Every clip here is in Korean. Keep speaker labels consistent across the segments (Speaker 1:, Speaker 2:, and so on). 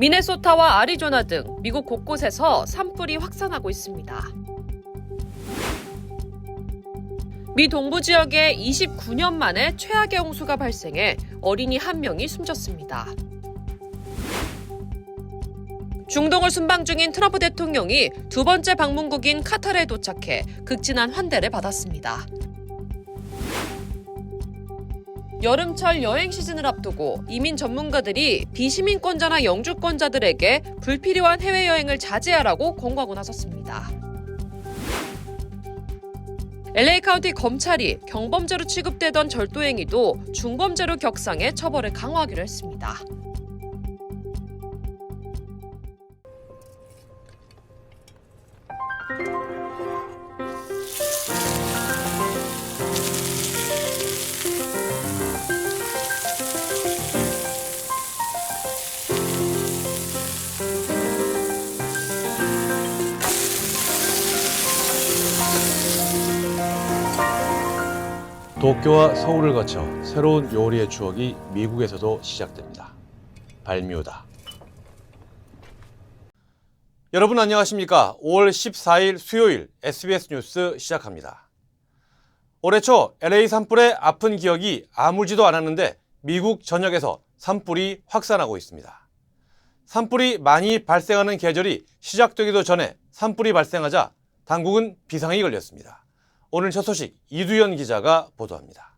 Speaker 1: 미네소타와 아리조나 등 미국 곳곳에서 산불이 확산하고 있습니다. 미 동부 지역에 29년 만에 최악의 홍수가 발생해 어린이 1명이 숨졌습니다. 중동을 순방 중인 트럼프 대통령이 두 번째 방문국인 카타르에 도착해 극진한 환대를 받았습니다. 여름철 여행 시즌을 앞두고 이민 전문가들이 비시민권자나 영주권자들에게 불필요한 해외여행을 자제하라고 권고하고 나섰습니다. LA 카운티 검찰이 경범죄로 취급되던 절도행위도 중범죄로 격상해 처벌을 강화하기로 했습니다.
Speaker 2: 도쿄와 서울을 거쳐 새로운 요리의 추억이 미국에서도 시작됩니다. 발뮤다. 여러분 안녕하십니까? 5월 14일 수요일 SBS 뉴스 시작합니다. 올해 초 LA 산불의 아픈 기억이 아물지도 않았는데 미국 전역에서 산불이 확산하고 있습니다. 산불이 많이 발생하는 계절이 시작되기도 전에 산불이 발생하자 당국은 비상이 걸렸습니다. 오늘 첫 소식 이두현 기자가 보도합니다.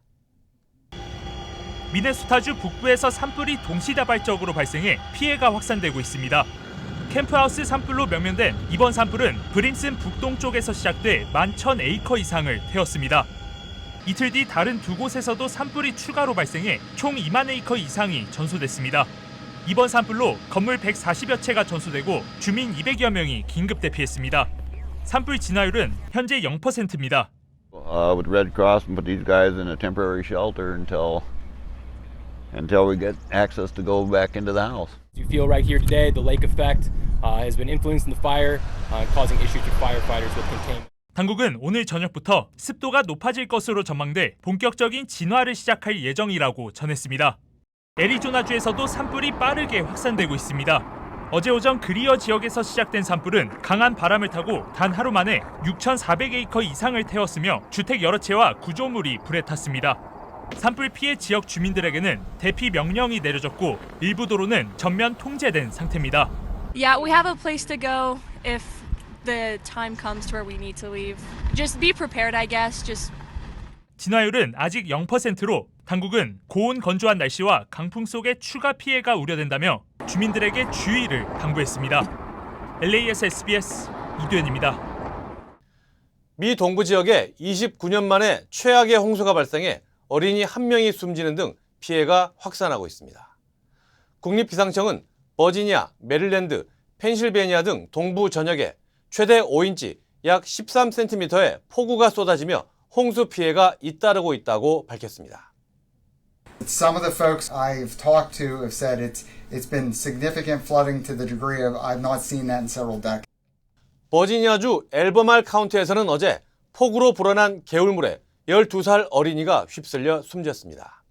Speaker 3: 미네소타주 북부에서 산불이 동시다발적으로 발생해 피해가 확산되고 있습니다. 캠프하우스 산불로 명명된 이번 산불은 브린슨 북동쪽에서 시작돼 11,000에이커 이상을 태웠습니다. 이틀 뒤 다른 두 곳에서도 산불이 추가로 발생해 총 2만 에이커 이상이 전소됐습니다. 이번 산불로 건물 140여 채가 전소되고 주민 200여 명이 긴급 대피했습니다. 산불 진화율은 현재 0%입니다.
Speaker 4: With Red Cross and put these guys in a temporary shelter until we get access to go back into the house.
Speaker 5: You feel right here today, the lake effect has been influencing the fire, causing issues for firefighters with containment.
Speaker 3: 당국은 오늘 저녁부터 습도가 높아질 것으로 전망돼 본격적인 진화를 시작할 예정이라고 전했습니다. 애리조나주에서도 산불이 빠르게 확산되고 있습니다. 어제 오전 그리어 지역에서 시작된 산불은 강한 바람을 타고 단 하루 만에 6,400에이커 이상을 태웠으며 주택 여러 채와 구조물이 불에 탔습니다. 산불 피해 지역 주민들에게는 대피 명령이 내려졌고 일부 도로는 전면 통제된 상태입니다.
Speaker 6: Yeah, we have a place to go if the time comes to where we need to leave. Just be prepared, I guess.
Speaker 3: 진화율은 아직 0%로 당국은 고온 건조한 날씨와 강풍 속의 추가 피해가 우려된다며 주민들에게 주의를 당부했습니다. LA에서 SBS 이두현입니다.
Speaker 2: 미 동부 지역에 29년 만에 최악의 홍수가 발생해 어린이 1명이 숨지는 등 피해가 확산하고 있습니다. 국립기상청은 버지니아, 메릴랜드, 펜실베니아 등 동부 전역에 최대 5인치 약 13cm의 폭우가 쏟아지며 홍수 피해가 잇따르고 있다고 밝혔습니다.
Speaker 7: Some of the folks I've talked to have said it's been significant flooding to the degree of I've not seen that in several decades.
Speaker 2: 버지니아주 엘버말 카운티에서는 어제 폭우로 불어난 개울물에 12살 어린이가 휩쓸려 숨졌습니다.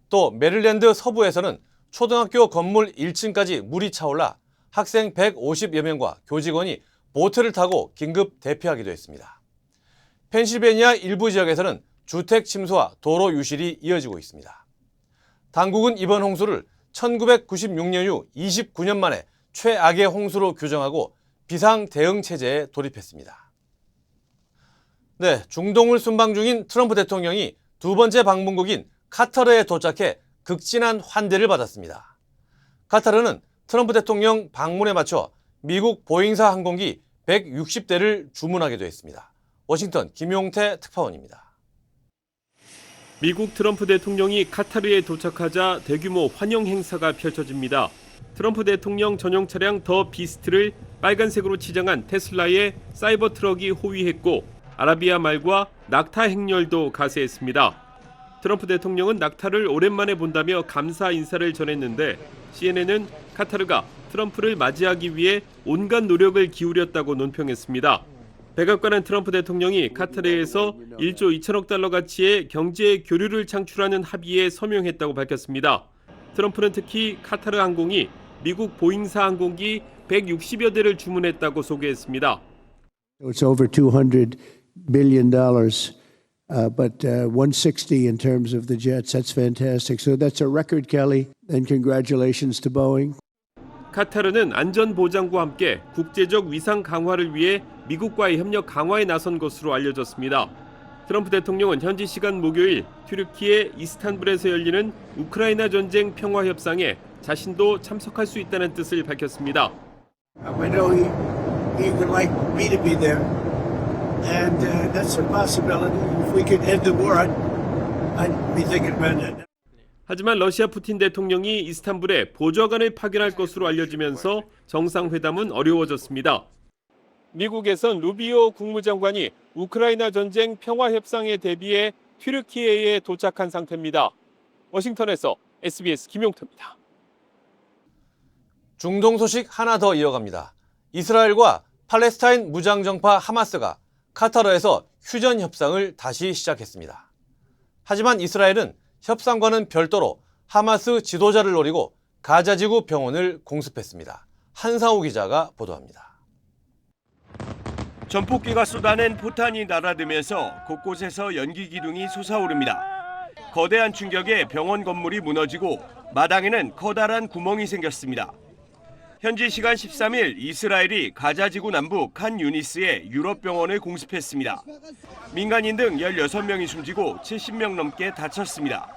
Speaker 2: 또 메릴랜드 서부에서는 초등학교 건물 1층까지 물이 차올라 학생 150여 명과 교직원이 보트를 타고 긴급 대피하기도 했습니다. 펜실베니아 일부 지역에서는 주택 침수와 도로 유실이 이어지고 있습니다. 당국은 이번 홍수를 1996년 후 29년 만에 최악의 홍수로 규정하고 비상 대응 체제에 돌입했습니다. 네, 중동을 순방 중인 트럼프 대통령이 두 번째 방문국인 카타르에 도착해 극진한 환대를 받았습니다. 카타르는 트럼프 대통령 방문에 맞춰 미국 보잉사 항공기 160대를 주문하기도 했습니다. 워싱턴 김용태 특파원입니다.
Speaker 8: 미국 트럼프 대통령이 카타르에 도착하자 대규모 환영 행사가 펼쳐집니다. 트럼프 대통령 전용 차량 더 비스트를 빨간색으로 치장한 테슬라의 사이버 트럭이 호위했고 아라비아 말과 낙타 행렬도 가세했습니다. 트럼프 대통령은 낙타를 오랜만에 본다며 감사 인사를 전했는데 CNN은 카타르가 트럼프를 맞이하기 위해 온갖 노력을 기울였다고 논평했습니다. 백악관은 트럼프 대통령이 카타르에서 1조 2천억 달러 가치의 경제 교류를 창출하는 합의에 서명했다고 밝혔습니다. 트럼프는 특히 카타르 항공이 미국 보잉사 항공기 160여 대를 주문했다고 소개했습니다.
Speaker 9: It's over $200 billion, but 160 in terms of the jets. That's fantastic. So that's a record, Kelly, and congratulations to Boeing.
Speaker 8: 카타르는 안전보장과 함께 국제적 위상 강화를 위해 미국과의 협력 강화에 나선 것으로 알려졌습니다. 트럼프 대통령은 현지 시간 목요일 튀르키예 이스탄불에서 열리는 우크라이나 전쟁 평화 협상에 자신도 참석할 수 있다는 뜻을 밝혔습니다.
Speaker 9: I know he would like me to be there, and that's a possibility. If we could end the war, I'd be thinking about it.
Speaker 8: 하지만 러시아 푸틴 대통령이 이스탄불에 보좌관을 파견할 것으로 알려지면서 정상회담은 어려워졌습니다. 미국에선 루비오 국무장관이 우크라이나 전쟁 평화 협상에 대비해 튀르키예에 도착한 상태입니다. 워싱턴에서 SBS 김용태입니다.
Speaker 2: 중동 소식 하나 더 이어갑니다. 이스라엘과 팔레스타인 무장정파 하마스가 카타르에서 휴전 협상을 다시 시작했습니다. 하지만 이스라엘은 협상과는 별도로 하마스 지도자를 노리고 가자지구 병원을 공습했습니다. 한상우 기자가 보도합니다.
Speaker 10: 전폭기가 쏟아낸 포탄이 날아들면서 곳곳에서 연기 기둥이 솟아오릅니다. 거대한 충격에 병원 건물이 무너지고 마당에는 커다란 구멍이 생겼습니다. 현지 시간 13일 이스라엘이 가자지구 남부 칸 유니스의 유럽 병원을 공습했습니다. 민간인 등 16명이 숨지고 70명 넘게 다쳤습니다.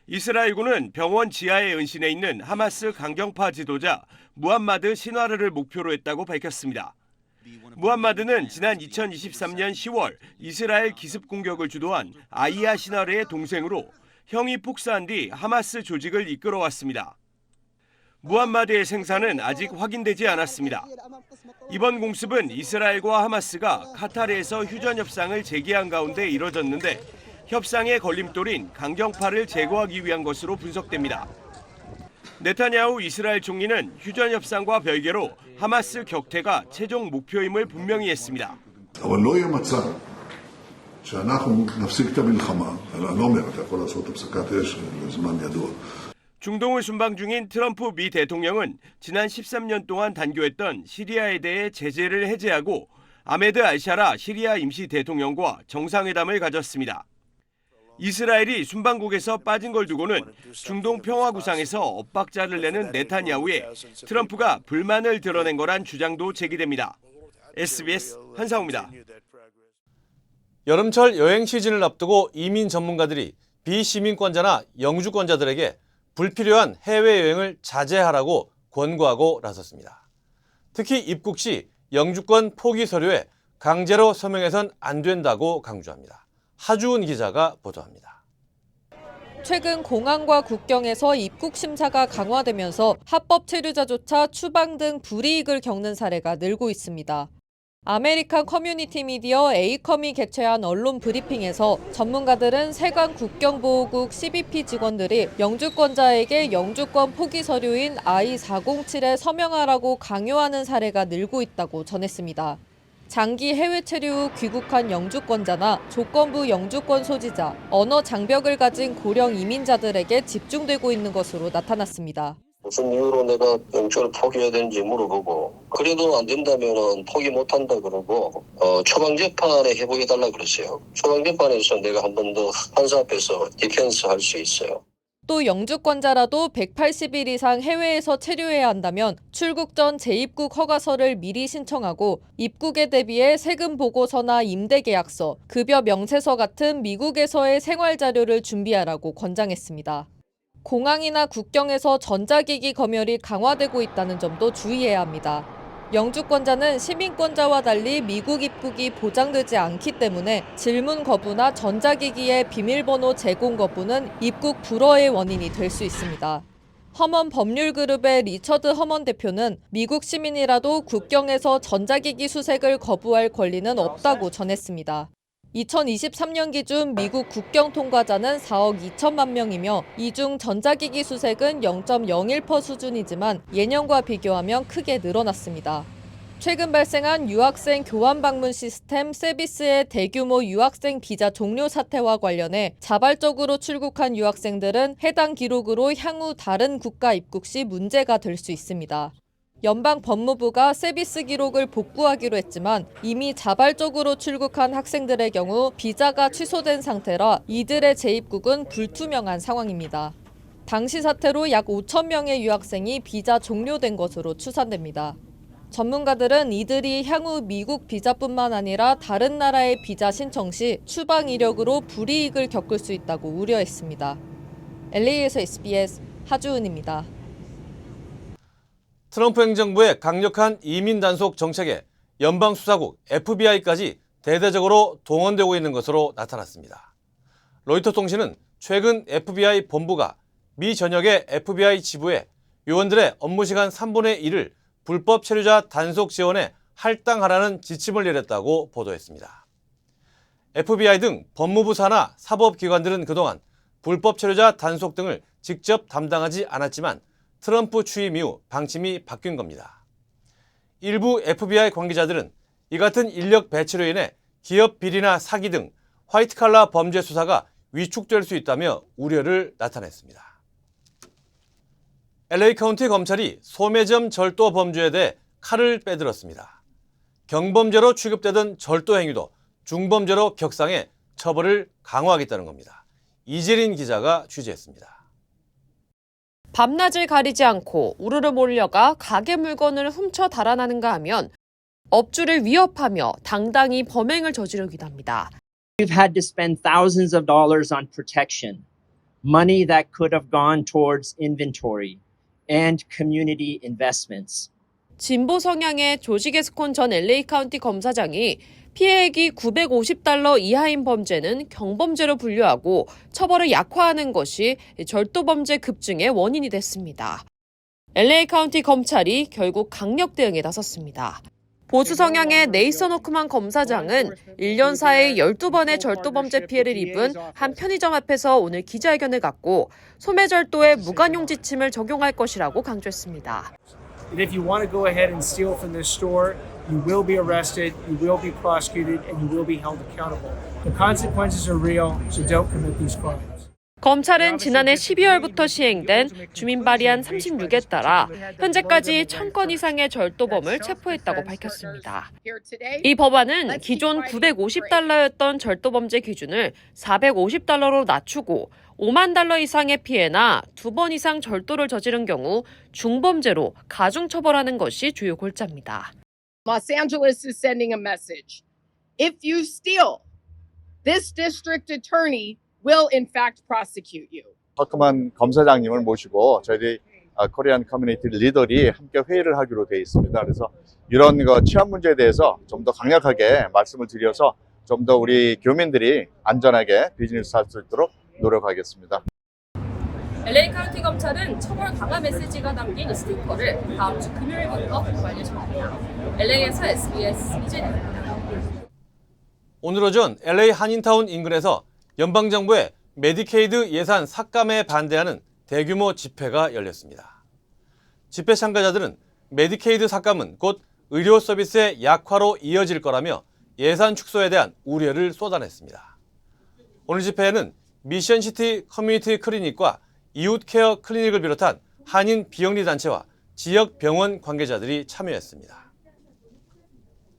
Speaker 10: 이스라엘군은 병원 지하에 은신해 있는 하마스 강경파 지도자 무함마드 시나르를 목표로 했다고 밝혔습니다. 무함마드는 지난 2023년 10월 이스라엘 기습 공격을 주도한 아이야 시나르의 동생으로 형이 폭사한 뒤 하마스 조직을 이끌어왔습니다. 무함마드의 생사는 아직 확인되지 않았습니다. 이번 공습은 이스라엘과 하마스가 카타르에서 휴전 협상을 재개한 가운데 이뤄졌는데 협상의 걸림돌인 강경파를 제거하기 위한 것으로 분석됩니다. 네타냐후 이스라엘 총리는 휴전 협상과 별개로 하마스 격퇴가 최종 목표임을 분명히 했습니다.
Speaker 11: אבל לא יהיה מצב שאנחנו נפסיק את המלחמה, אני לא אומר, אתה יכול לעשות הפסקת אש לזמן ידוע.
Speaker 10: 중동을 순방 중인 트럼프 미 대통령은 지난 13년 동안 단교했던 시리아에 대해 제재를 해제하고 아메드 알샤라 시리아 임시 대통령과 정상회담을 가졌습니다. 이스라엘이 순방국에서 빠진 걸 두고는 중동 평화 구상에서 엇박자를 내는 네타냐후에 트럼프가 불만을 드러낸 거란 주장도 제기됩니다. SBS 한상우입니다.
Speaker 2: 여름철 여행 시즌을 앞두고 이민 전문가들이 비시민권자나 영주권자들에게 불필요한 해외여행을 자제하라고 권고하고 나섰습니다. 특히 입국 시 영주권 포기 서류에 강제로 서명해선 안 된다고 강조합니다. 하주은 기자가 보도합니다.
Speaker 1: 최근 공항과 국경에서 입국 심사가 강화되면서 합법 체류자조차 추방 등 불이익을 겪는 사례가 늘고 있습니다. 아메리칸 커뮤니티 미디어 에이컴이 개최한 언론 브리핑에서 전문가들은 세관 국경보호국 CBP 직원들이 영주권자에게 영주권 포기 서류인 I-407에 서명하라고 강요하는 사례가 늘고 있다고 전했습니다. 장기 해외 체류 후 귀국한 영주권자나 조건부 영주권 소지자, 언어 장벽을 가진 고령 이민자들에게 집중되고 있는 것으로 나타났습니다.
Speaker 12: 무슨 이유로 내가 영주를 포기해야 되는지 물어보고 그래도 안 된다면 포기 못한다 그러고 초방재판에 해보해달라 그랬어요. 초방재판에서 내가 한 번 더 판사 앞에서 디펜스 할 수 있어요.
Speaker 1: 또 영주권자라도 180일 이상 해외에서 체류해야 한다면 출국 전 재입국 허가서를 미리 신청하고 입국에 대비해 세금 보고서나 임대계약서, 급여 명세서 같은 미국에서의 생활 자료를 준비하라고 권장했습니다. 공항이나 국경에서 전자기기 검열이 강화되고 있다는 점도 주의해야 합니다. 영주권자는 시민권자와 달리 미국 입국이 보장되지 않기 때문에 질문 거부나 전자기기의 비밀번호 제공 거부는 입국 불허의 원인이 될 수 있습니다. 허먼 법률그룹의 리처드 허먼 대표는 미국 시민이라도 국경에서 전자기기 수색을 거부할 권리는 없다고 전했습니다. 2023년 기준 미국 국경 통과자는 4억 2천만 명이며 이 중 전자기기 수색은 0.01% 수준이지만 예년과 비교하면 크게 늘어났습니다. 최근 발생한 유학생 교환 방문 시스템 세비스의 대규모 유학생 비자 종료 사태와 관련해 자발적으로 출국한 유학생들은 해당 기록으로 향후 다른 국가 입국 시 문제가 될 수 있습니다. 연방 법무부가 세비스 기록을 복구하기로 했지만 이미 자발적으로 출국한 학생들의 경우 비자가 취소된 상태라 이들의 재입국은 불투명한 상황입니다. 당시 사태로 약 5천 명의 유학생이 비자 종료된 것으로 추산됩니다. 전문가들은 이들이 향후 미국 비자뿐만 아니라 다른 나라의 비자 신청 시 추방 이력으로 불이익을 겪을 수 있다고 우려했습니다. LA에서 SBS 하주은입니다.
Speaker 2: 트럼프 행정부의 강력한 이민 단속 정책에 연방수사국 FBI까지 대대적으로 동원되고 있는 것으로 나타났습니다. 로이터 통신은 최근 FBI 본부가 미 전역의 FBI 지부에 요원들의 업무시간 3분의 1을 불법 체류자 단속 지원에 할당하라는 지침을 내렸다고 보도했습니다. FBI 등 법무부 산하 사법기관들은 그동안 불법 체류자 단속 등을 직접 담당하지 않았지만 트럼프 취임 이후 방침이 바뀐 겁니다. 일부 FBI 관계자들은 이 같은 인력 배치로 인해 기업 비리나 사기 등 화이트칼라 범죄 수사가 위축될 수 있다며 우려를 나타냈습니다. LA 카운티 검찰이 소매점 절도 범죄에 대해 칼을 빼들었습니다. 경범죄로 취급되던 절도 행위도 중범죄로 격상해 처벌을 강화하겠다는 겁니다. 이재린 기자가 취재했습니다.
Speaker 13: 밤낮을 가리지 않고 우르르 몰려가 가게 물건을 훔쳐 달아나는가 하면 업주를 위협하며 당당히 범행을 저지르기도 합니다.
Speaker 14: We've had to spend thousands of dollars on protection, money that could have gone towards inventory and community investments.
Speaker 13: 진보 성향의 조지 게스콘 전 LA 카운티 검사장이 피해액이 $950 이하인 범죄는 경범죄로 분류하고 처벌을 약화하는 것이 절도 범죄 급증의 원인이 됐습니다. LA 카운티 검찰이 결국 강력 대응에 나섰습니다. 보수 성향의 네이선 호크만 검사장은 1년 사이 12번의 절도 범죄 피해를 입은 한 편의점 앞에서 오늘 기자회견을 갖고 소매절도에 무관용 지침을 적용할 것이라고 강조했습니다.
Speaker 15: And if you want to go ahead and steal from this store, you will be arrested, you will be prosecuted, and you will be held accountable. The consequences are real, so don't commit these crimes.
Speaker 13: 검찰은 지난해 12월부터 시행된 주민 발의안 36에 따라 현재까지 1,000건 이상의 절도범을 체포했다고 밝혔습니다. 이 법안은 기존 $950였던 절도범죄 기준을 $450로 낮추고 $50,000 이상의 피해나 2번 이상 절도를 저지른 경우 중범죄로 가중처벌하는 것이 주요 골자입니다.
Speaker 16: Los Angeles is sending a message. If you steal, this district attorney will in fact prosecute you.
Speaker 17: 허크만 검사장님을 모시고 저희들이 코리안 커뮤니티 리더들이 함께 회의를 하기로 되어 있습니다. 그래서 이런 치안 문제에 대해서 좀 더 강력하게 말씀을 드려서 좀 더 우리 교민들이 안전하게 비즈니스 할 수 있도록 노력하겠습니다.
Speaker 13: LA 카운티 검찰은 처벌 강화 메시지가 담긴 스티커를 다음 주 금요일부터 발할 예정입니다. LA에서 SBS 이재입니다.
Speaker 2: 오늘 오전 LA 한인타운 인근에서 연방정부의 메디케이드 예산 삭감에 반대하는 대규모 집회가 열렸습니다. 집회 참가자들은 메디케이드 삭감은 곧 의료 서비스의 약화로 이어질 거라며 예산 축소에 대한 우려를 쏟아냈습니다. 오늘 집회에는 미션시티 커뮤니티 클리닉과 이웃케어 클리닉을 비롯한 한인 비영리 단체와 지역 병원 관계자들이 참여했습니다.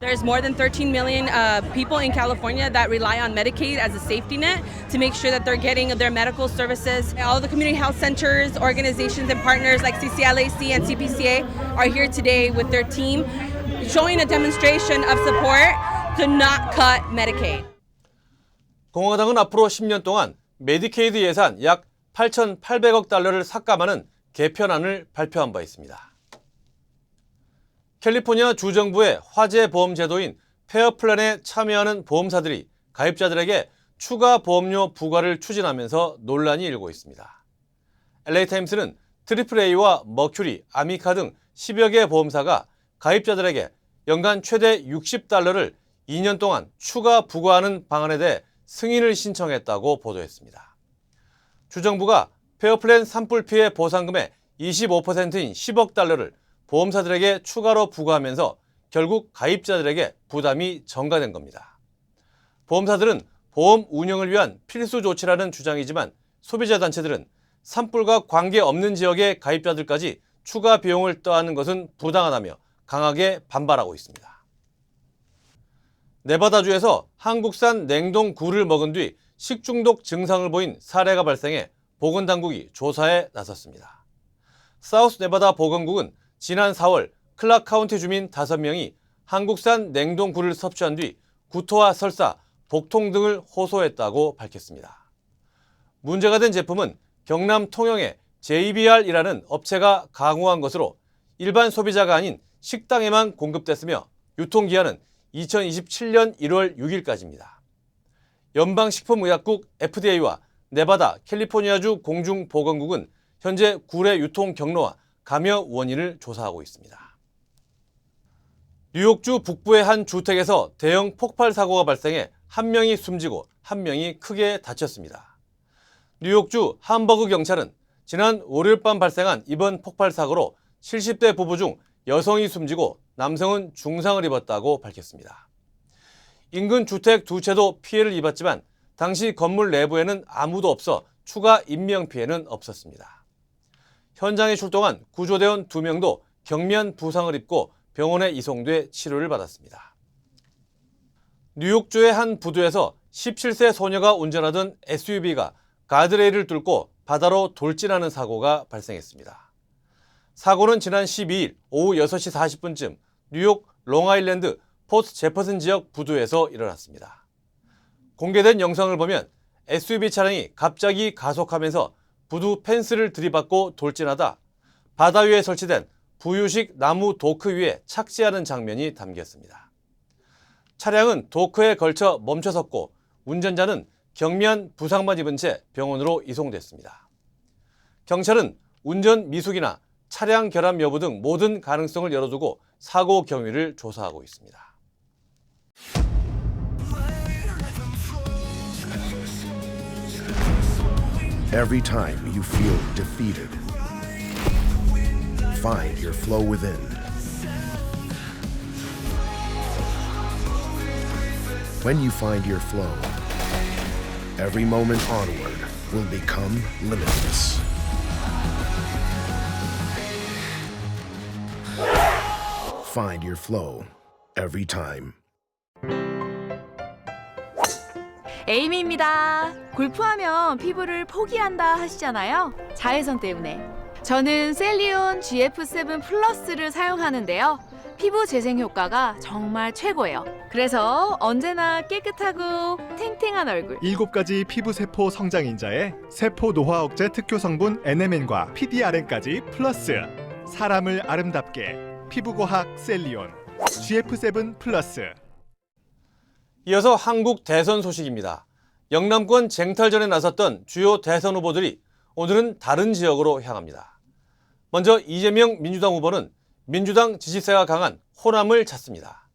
Speaker 18: There's more than 13 million people in California that rely on Medicaid as a safety net to make sure that they're getting their medical services. All the community health centers, organizations, and partners like CCLAC and CPCA are here today with their team, showing a demonstration of support to not cut Medicaid.
Speaker 2: 공화당은 앞으로 10년 동안 메디케이드 예산 약 8,800억 달러를 삭감하는 개편안을 발표한 바 있습니다. 캘리포니아 주정부의 화재 보험 제도인 페어플랜에 참여하는 보험사들이 가입자들에게 추가 보험료 부과를 추진하면서 논란이 일고 있습니다. LA타임스는 AAA와 머큐리, 아미카 등 10여 개 보험사가 가입자들에게 연간 최대 $60를 2년 동안 추가 부과하는 방안에 대해 승인을 신청했다고 보도했습니다. 주정부가 페어플랜 산불 피해 보상금의 25%인 $10억 보험사들에게 추가로 부과하면서 결국 가입자들에게 부담이 전가된 겁니다. 보험사들은 보험 운영을 위한 필수 조치라는 주장이지만 소비자 단체들은 산불과 관계없는 지역의 가입자들까지 추가 비용을 떠안는 것은 부당하다며 강하게 반발하고 있습니다. 네바다주에서 한국산 냉동 굴을 먹은 뒤 식중독 증상을 보인 사례가 발생해 보건당국이 조사에 나섰습니다. 사우스 네바다 보건국은 지난 4월 클락 카운티 주민 5명이 한국산 냉동 굴을 섭취한 뒤 구토와 설사, 복통 등을 호소했다고 밝혔습니다. 문제가 된 제품은 경남 통영의 JBR이라는 업체가 가공한 것으로 일반 소비자가 아닌 식당에만 공급됐으며 유통기한은 2027년 1월 6일까지입니다. 연방식품의약국 FDA와 네바다, 캘리포니아주 공중보건국은 현재 굴의 유통 경로와 감염 원인을 조사하고 있습니다. 뉴욕주 북부의 한 주택에서 대형 폭발 사고가 발생해 1명이 숨지고 1명이 크게 다쳤습니다. 뉴욕주 함버그 경찰은 지난 월요일 밤 발생한 이번 폭발 사고로 70대 부부 중 여성이 숨지고 남성은 중상을 입었다고 밝혔습니다. 인근 주택 2채도 피해를 입었지만 당시 건물 내부에는 아무도 없어 추가 인명피해는 없었습니다. 현장에 출동한 구조대원 2명도 경미한 부상을 입고 병원에 이송돼 치료를 받았습니다. 뉴욕주의 한 부두에서 17세 소녀가 운전하던 SUV가 가드레일을 뚫고 바다로 돌진하는 사고가 발생했습니다. 사고는 지난 12일 오후 6시 40분쯤 뉴욕 롱아일랜드 포트 제퍼슨 지역 부두에서 일어났습니다. 공개된 영상을 보면 SUV 차량이 갑자기 가속하면서 부두 펜스를 들이받고 돌진하다 바다 위에 설치된 부유식 나무 도크 위에 착지하는 장면이 담겼습니다. 차량은 도크에 걸쳐 멈춰섰고 운전자는 경미한 부상만 입은 채 병원으로 이송됐습니다. 경찰은 운전 미숙이나 차량 결함 여부 등 모든 가능성을 열어두고 사고 경위를 조사하고 있습니다.
Speaker 19: Every time you feel defeated, find your flow within. When you find your flow, every moment onward will become limitless. Find your flow every time.
Speaker 20: 에이미입니다. 골프하면 피부를 포기한다 하시잖아요. 자외선 때문에. 저는 셀리온 GF7 플러스를 사용하는데요. 피부 재생 효과가 정말 최고예요. 그래서 언제나 깨끗하고 탱탱한 얼굴.
Speaker 21: 7가지 피부세포 성장인자에 세포 노화 억제 특효 성분 NMN과 PDRN까지 플러스. 사람을 아름답게 피부과학 셀리온 GF7 플러스.
Speaker 2: 이어서 한국 대선 소식입니다. 영남권 쟁탈전에 나섰던 주요 대선 후보들이 오늘은 다른 지역으로 향합니다. 먼저 이재명 민주당 후보는 민주당 지지세가 강한 호남을 찾습니다.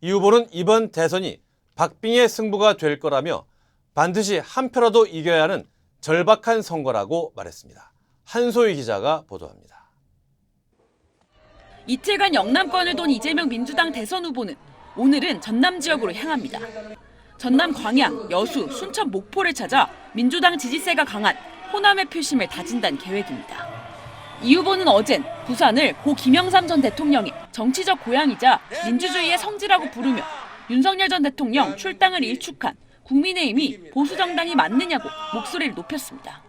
Speaker 2: 이 후보는 이번 대선이 박빙의 승부가 될 거라며 반드시 한 표라도 이겨야 하는 절박한 선거라고 말했습니다. 한소희 기자가 보도합니다.
Speaker 22: 이틀간 영남권을 돈 이재명 민주당 대선 후보는 오늘은 전남 지역으로 향합니다. 전남 광양, 여수, 순천, 목포를 찾아 민주당 지지세가 강한 호남의 표심을 다진다는 계획입니다. 이 후보는 어젠 부산을 고 김영삼 전 대통령이 정치적 고향이자 민주주의의 성지라고 부르며 윤석열 전 대통령 출당을 일축한 국민의힘이 보수정당이 맞느냐고 목소리를 높였습니다.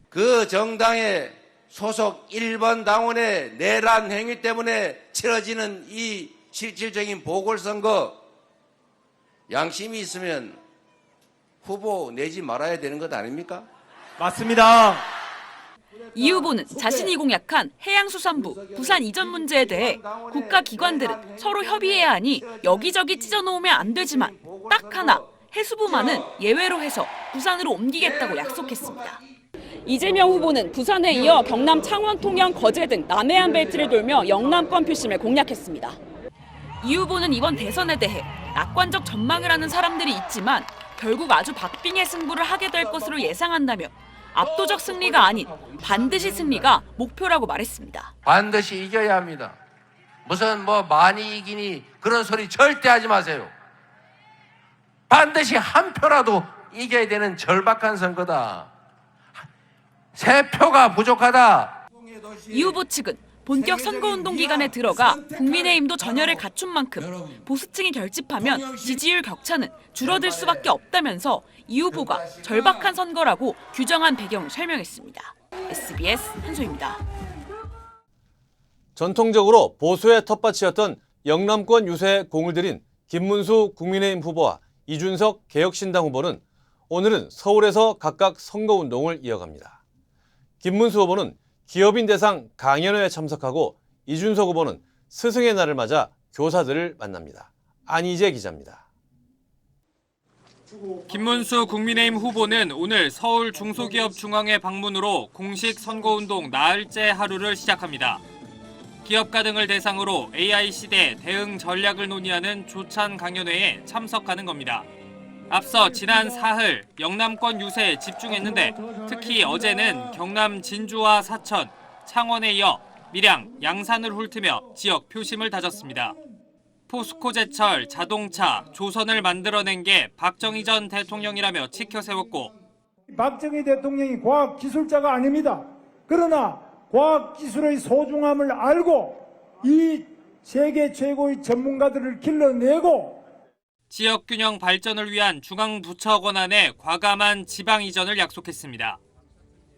Speaker 23: 그 정당의 소속 1번 당원의 내란 행위 때문에 치러지는 이 실질적인 보궐선거, 양심이 있으면 후보 내지 말아야 되는 것 아닙니까?
Speaker 22: 맞습니다. 이 후보는 자신이 공약한 해양수산부, 부산 이전 문제에 대해 국가기관들은 서로 협의해야 하니 여기저기 찢어놓으면 안 되지만 딱 하나 해수부만은 예외로 해서 부산으로 옮기겠다고 약속했습니다. 이재명 후보는 부산에 이어 경남 창원, 통영, 거제 등 남해안 벨트를 돌며 영남권 표심을 공략했습니다. 이 후보는 이번 대선에 대해 낙관적 전망을 하는 사람들이 있지만 결국 아주 박빙의 승부를 하게 될 것으로 예상한다며 압도적 승리가 아닌 반드시 승리가 목표라고 말했습니다.
Speaker 23: 반드시 이겨야 합니다. 무슨 뭐 많이 이기니 그런 소리 절대 하지 마세요. 반드시 한 표라도 이겨야 되는 절박한 선거다. 3표가 부족하다.
Speaker 22: 이 후보 측은 본격 선거운동 기간에 들어가 국민의힘도 전열을 갖춘 만큼 보수층이 결집하면 지지율 격차는 줄어들 수밖에 없다면서 이 후보가 절박한 선거라고 규정한 배경을 설명했습니다. SBS 한소희입니다.
Speaker 2: 전통적으로 보수의 텃밭이었던 영남권 유세에 공을 들인 김문수 국민의힘 후보와 이준석 개혁신당 후보는 오늘은 서울에서 각각 선거운동을 이어갑니다. 김문수 후보는 기업인 대상 강연회에 참석하고 이준석 후보는 스승의 날을 맞아 교사들을 만납니다. 안희재 기자입니다.
Speaker 4: 김문수 국민의힘 후보는 오늘 서울 중소기업중앙회 방문으로 공식 선거운동 나흘째 하루를 시작합니다. 기업가 등을 대상으로 AI 시대 대응 전략을 논의하는 조찬 강연회에 참석하는 겁니다. 앞서 지난 사흘 영남권 유세에 집중했는데 특히 어제는 경남 진주와 사천, 창원에 이어 밀양, 양산을 훑으며 지역 표심을 다졌습니다. 포스코 제철, 자동차, 조선을 만들어낸 게 박정희 전 대통령이라며 치켜 세웠고
Speaker 5: 박정희 대통령이 과학기술자가 아닙니다. 그러나 과학기술의 소중함을 알고 이 세계 최고의 전문가들을 길러내고
Speaker 4: 지역 균형 발전을 위한 중앙부처 권한에 과감한 지방 이전을 약속했습니다.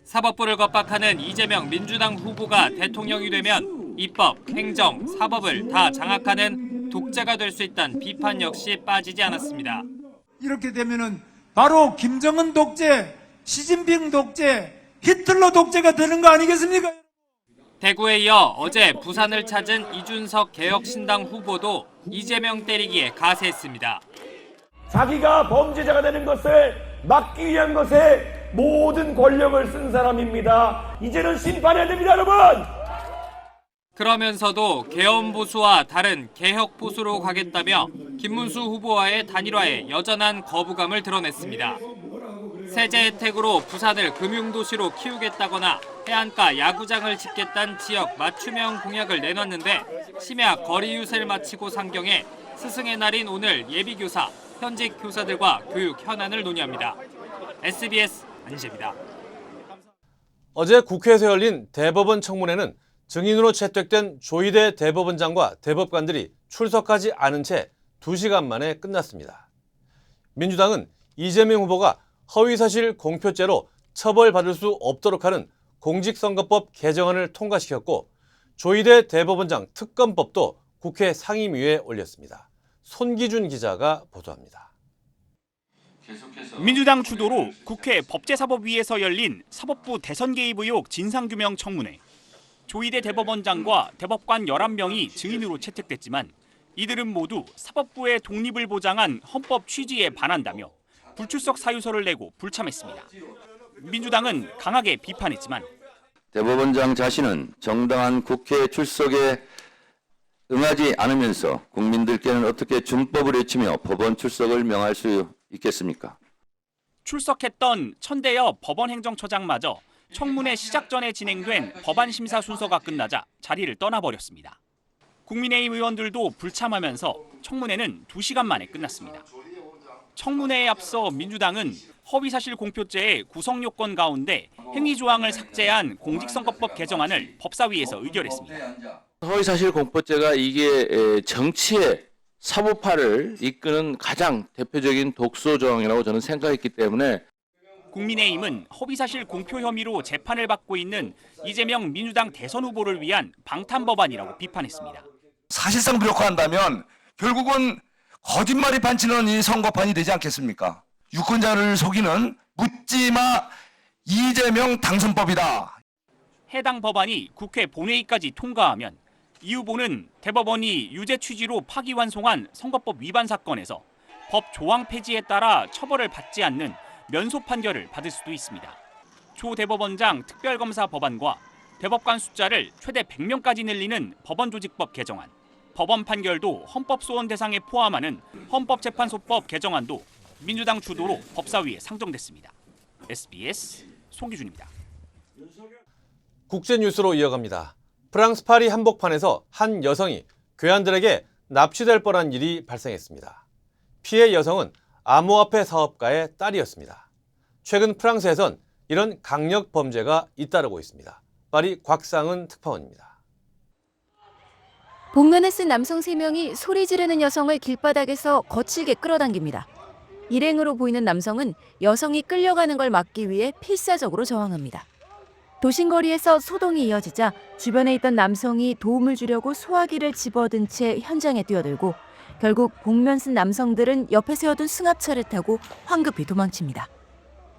Speaker 4: 사법부를 겁박하는 이재명 민주당 후보가 대통령이 되면 입법, 행정, 사법을 다 장악하는 독재가 될 수 있다는 비판 역시 빠지지 않았습니다.
Speaker 5: 이렇게 되면은 바로 김정은 독재, 시진핑 독재, 히틀러 독재가 되는 거 아니겠습니까?
Speaker 4: 대구에 이어 어제 부산을 찾은 이준석 개혁신당 후보도 이재명 때리기에 가세했습니다.
Speaker 6: 자기가 범죄자가 되는 것을 막기 위한 것에 모든 권력을 쓴 사람입니다. 이제는 심판해야 됩니다, 여러분!
Speaker 4: 그러면서도 계엄보수와 다른 개혁보수로 가겠다며 김문수 후보와의 단일화에 여전한 거부감을 드러냈습니다. 세제 혜택으로 부산을 금융도시로 키우겠다거나 해안가 야구장을 짓겠다는 지역 맞춤형 공약을 내놨는데 심야 거리 유세를 마치고 상경해 스승의 날인 오늘 예비교사, 현직 교사들과 교육 현안을 논의합니다. SBS 안희재입니다.
Speaker 2: 어제 국회에서 열린 대법원 청문회는 증인으로 채택된 조희대 대법원장과 대법관들이 출석하지 않은 채 2시간 만에 끝났습니다. 민주당은 이재명 후보가 허위사실 공표죄로 처벌받을 수 없도록 하는 공직선거법 개정안을 통과시켰고 조희대 대법원장 특검법도 국회 상임위에 올렸습니다. 손기준 기자가 보도합니다.
Speaker 24: 민주당 주도로 국회 법제사법위에서 열린 사법부 대선 개입 의혹 진상규명 청문회. 조희대 대법원장과 대법관 11명이 증인으로 채택됐지만 이들은 모두 사법부의 독립을 보장한 헌법 취지에 반한다며 불출석 사유서를 내고 불참했습니다. 민주당은 강하게 비판했지만
Speaker 25: 대법원장 자신은 정당한 국회 출석에 응하지 않으면서 국민들께는 어떻게 준법을 외치며 법원 출석을 명할 수 있겠습니까?
Speaker 24: 출석했던 천대엽 법원행정처장마저 청문회 시작 전에 진행된 법안 심사 순서가 끝나자 자리를 떠나버렸습니다. 국민의힘 의원들도 불참하면서 청문회는 2시간 만에 끝났습니다. 청문회에 앞서 민주당은 허위사실 공표죄의 구성 요건 가운데 행위 조항을 삭제한 공직선거법 개정안을 법사위에서 의결했습니다.
Speaker 25: 허위사실 공표죄가 이게 정치의 사법화를 이끄는 가장 대표적인 독소 조항이라고 저는 생각했기 때문에
Speaker 24: 국민의힘은 허위사실 공표 혐의로 재판을 받고 있는 이재명 민주당 대선 후보를 위한 방탄법안이라고 비판했습니다.
Speaker 26: 사실상 불효화한다면 결국은 거짓말이 판치는 이 선거판이 되지 않겠습니까? 유권자를 속이는 묻지마 이재명 당선법이다.
Speaker 24: 해당 법안이 국회 본회의까지 통과하면 이 후보는 대법원이 유죄 취지로 파기환송한 선거법 위반 사건에서 법 조항 폐지에 따라 처벌을 받지 않는 면소 판결을 받을 수도 있습니다. 조 대법원장 특별검사 법안과 대법관 숫자를 최대 100명까지 늘리는 법원조직법 개정안, 법원 판결도 헌법 소원 대상에 포함하는 헌법재판소법 개정안도 민주당 주도로 법사위에 상정됐습니다. SBS 송기준입니다.
Speaker 2: 국제 뉴스로 이어갑니다. 프랑스 파리 한복판에서 한 여성이 괴한들에게 납치될 뻔한 일이 발생했습니다. 피해 여성은 암호화폐 사업가의 딸이었습니다. 최근 프랑스에선 이런 강력 범죄가 잇따르고 있습니다. 파리 곽상은 특파원입니다.
Speaker 3: 복면을 쓴 남성 3명이 소리 지르는 여성을 길바닥에서 거칠게 끌어당깁니다. 일행으로 보이는 남성은 여성이 끌려가는 걸 막기 위해 필사적으로 저항합니다. 도심거리에서 소동이 이어지자 주변에 있던 남성이 도움을 주려고 소화기를 집어든 채 현장에 뛰어들고 결국 복면 쓴 남성들은 옆에 세워둔 승합차를 타고 황급히 도망칩니다.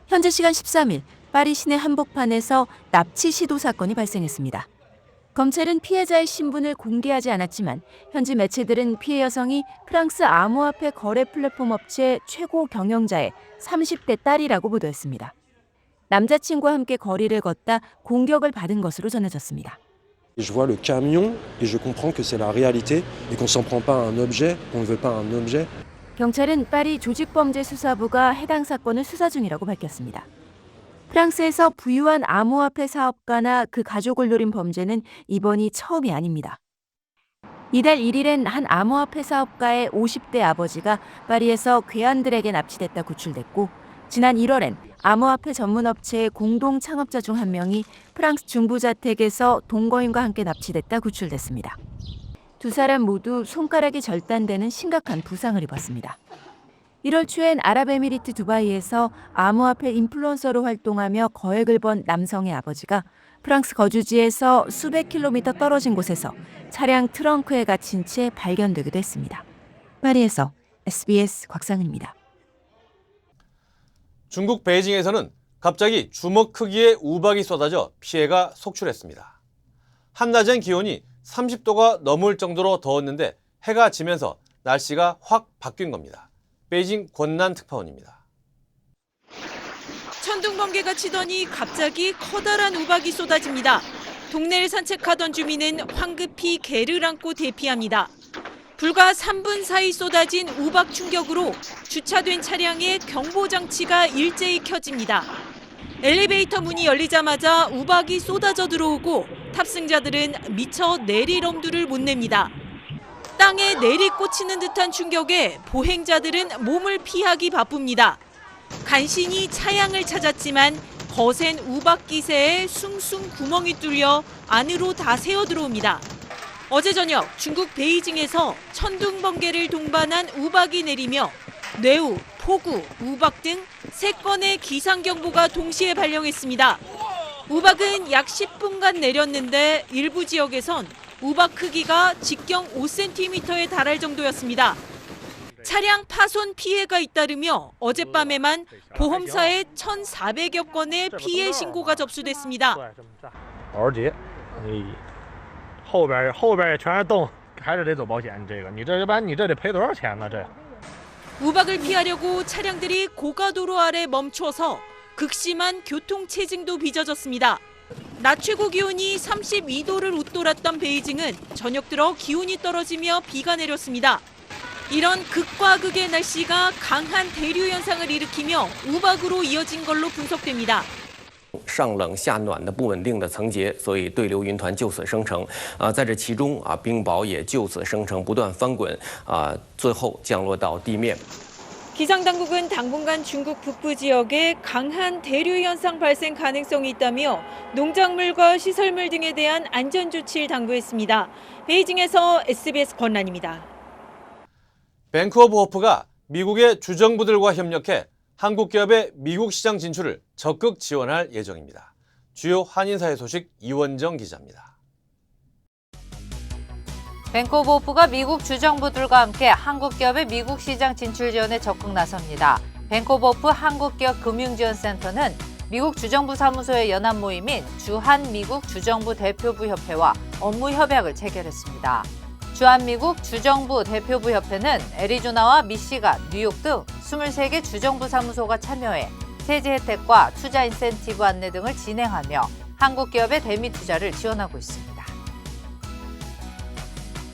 Speaker 3: 현재 시간 13일 파리 시내 한복판에서 납치 시도 사건이 발생했습니다. 검찰은 피해자의 신분을 공개하지 않았지만 현지 매체들은 피해 여성이 프랑스 암호화폐 거래 플랫폼 업체 최고 경영자의 30대 딸이라고 보도했습니다. 남자친구와 함께 거리를 걷다 공격을 받은 것으로 전해졌습니다.
Speaker 7: Je vois le camion et je comprends que c'est la réalité et qu'on s'en prend pas à un objet, qu'on ne veut pas un objet.
Speaker 3: 경찰은 파리 조직범죄수사부가 해당 사건을 수사 중이라고 밝혔습니다. 프랑스에서 부유한 암호화폐 사업가나 그 가족을 노린 범죄는 이번이 처음이 아닙니다. 이달 1일엔 한 암호화폐 사업가의 50대 아버지가 파리에서 괴한들에게 납치됐다 구출됐고 지난 1월엔 암호화폐 전문업체의 공동 창업자 중 한 명이 프랑스 중부자택에서 동거인과 함께 납치됐다 구출됐습니다. 두 사람 모두 손가락이 절단되는 심각한 부상을 입었습니다. 1월 초엔 아랍에미리트 두바이에서 암호화폐 인플루언서로 활동하며 거액을 번 남성의 아버지가 프랑스 거주지에서 수백 킬로미터 떨어진 곳에서 차량 트렁크에 갇힌 채 발견되기도 했습니다. 파리에서 SBS 곽상은입니다.
Speaker 2: 중국 베이징에서는 갑자기 주먹 크기의 우박이 쏟아져 피해가 속출했습니다. 한낮엔 기온이 30도가 넘을 정도로 더웠는데 해가 지면서 날씨가 확 바뀐 겁니다. 베이징 권난 특파원입니다.
Speaker 22: 천둥번개가 치더니 갑자기 커다란 우박이 쏟아집니다. 동네를 산책하던 주민은 황급히 개를 안고 대피합니다. 불과 3분 사이 쏟아진 우박 충격으로 주차된 차량의 경보장치가 일제히 켜집니다. 엘리베이터 문이 열리자마자 우박이 쏟아져 들어오고 탑승자들은 미처 내릴 엄두를 못 냅니다. 땅에 내리꽂히는 듯한 충격에 보행자들은 몸을 피하기 바쁩니다. 간신히 차량을 찾았지만 거센 우박 기세에 숭숭 구멍이 뚫려 안으로 다 새어 들어옵니다. 어제 저녁 중국 베이징에서 천둥번개를 동반한 우박이 내리며 뇌우, 폭우, 우박 등 3건의 기상경보가 동시에 발령했습니다. 우박은 약 10분간 내렸는데 일부 지역에선 우박 크기가 직경 5cm에 달할 정도였습니다. 차량 파손 피해가 잇따르며 어젯밤에만 보험사에 1,400여 건의 피해 신고가 접수됐습니다.
Speaker 8: 后边全是洞，还是得走保险。你这得赔多少钱呢？这
Speaker 22: 우박을 피하려고 차량들이 고가도로 아래 멈춰서 극심한 교통체증도 빚어졌습니다. 낮 최고 기온이 32도를 웃돌았던 베이징은 저녁 들어 기온이 떨어지며 비가 내렸습니다. 이런 극과 극의 날씨가 강한 대류 현상을 일으키며 우박으로 이어진 걸로 분석됩니다.
Speaker 9: 上冷下暖的不稳定的层结，所以对流云团就此生成。在这其中冰雹也就此生成，不断翻滚，最后降落到地面。
Speaker 22: 기상당국은 당분간 중국 북부 지역에 강한 대류 현상 발생 가능성이 있다며 농작물과 시설물 등에 대한 안전 조치를 당부했습니다. 베이징에서 SBS 권란입니다.
Speaker 2: 뱅크 오브 호프가 미국의 주정부들과 협력해 한국 기업의 미국 시장 진출을 적극 지원할 예정입니다. 주요 한인사회 소식 이원정 기자입니다.
Speaker 10: 뱅크 오브 호프가 미국 주정부들과 함께 한국 기업의 미국 시장 진출 지원에 적극 나섭니다. 뱅크 오브 호프 한국기업 금융지원센터는 미국 주정부 사무소의 연합 모임인 주한미국 주정부 대표부 협회와 업무 협약을 체결했습니다. 주한미국 주정부 대표부 협회는 애리조나와 미시간, 뉴욕 등 23개 주정부 사무소가 참여해 세제 혜택과 투자 인센티브 안내 등을 진행하며 한국 기업의 대미 투자를 지원하고 있습니다.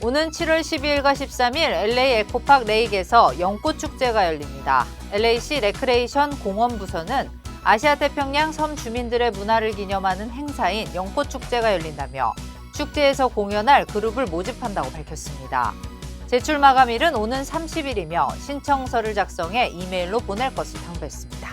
Speaker 10: 오는 7월 12일과 13일 LA 에코파크 레이크에서 연꽃축제가 열립니다. LA시 레크레이션 공원부서는 아시아 태평양 섬 주민들의 문화를 기념하는 행사인 연꽃축제가 열린다며 축제에서 공연할 그룹을 모집한다고 밝혔습니다. 제출 마감일은 오는 30일이며 신청서를 작성해 이메일로 보낼 것을 당부했습니다.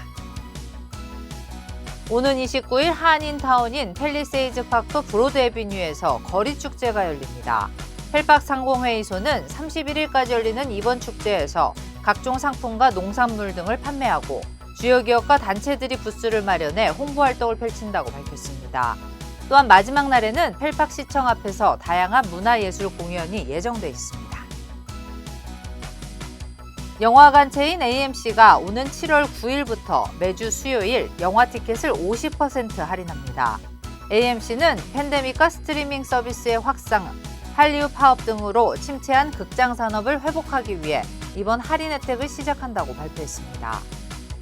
Speaker 10: 오는 29일 한인타운인 팰리세이즈 파크 브로드 애비뉴에서 거리축제가 열립니다. 펠팍 상공회의소는 31일까지 열리는 이번 축제에서 각종 상품과 농산물 등을 판매하고 주요 기업과 단체들이 부스를 마련해 홍보 활동을 펼친다고 밝혔습니다. 또한 마지막 날에는 펠팍 시청 앞에서 다양한 문화예술 공연이 예정돼 있습니다. 영화관 체인 AMC가 오는 7월 9일부터 매주 수요일 영화 티켓을 50% 할인합니다. AMC는 팬데믹과 스트리밍 서비스의 확산, 한류 파업 등으로 침체한 극장 산업을 회복하기 위해 이번 할인 혜택을 시작한다고 발표했습니다.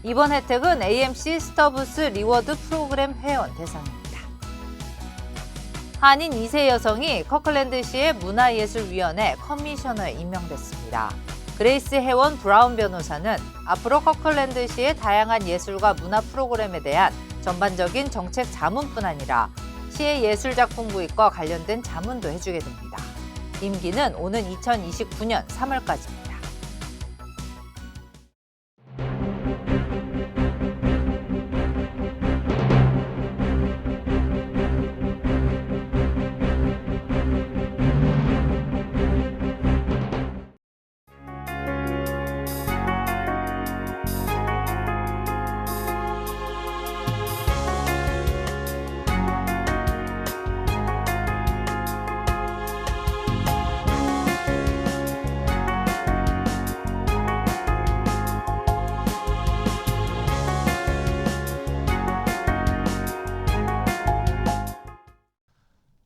Speaker 10: 이번 혜택은 AMC 스타부스 리워드 프로그램 회원 대상입니다. 한인 2세 여성이 커클랜드시의 문화예술위원회 커미셔너에 임명됐습니다. 그레이스 해원 브라운 변호사는 앞으로 커클랜드시의 다양한 예술과 문화 프로그램에 대한 전반적인 정책 자문뿐 아니라 시의 예술작품구입과 관련된 자문도 해주게 됩니다. 임기는 오는 2029년 3월까지입니다.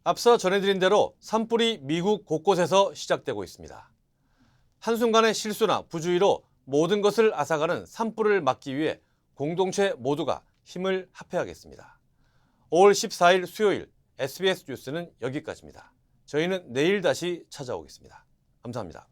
Speaker 2: 앞서 전해드린 대로 산불이 미국 곳곳에서 시작되고 있습니다. 한순간의 실수나 부주의로 모든 것을 앗아가는 산불을 막기 위해 공동체 모두가 힘을 합해야겠습니다. 5월 14일 수요일 SBS 뉴스는 여기까지입니다. 저희는 내일 다시 찾아오겠습니다. 감사합니다.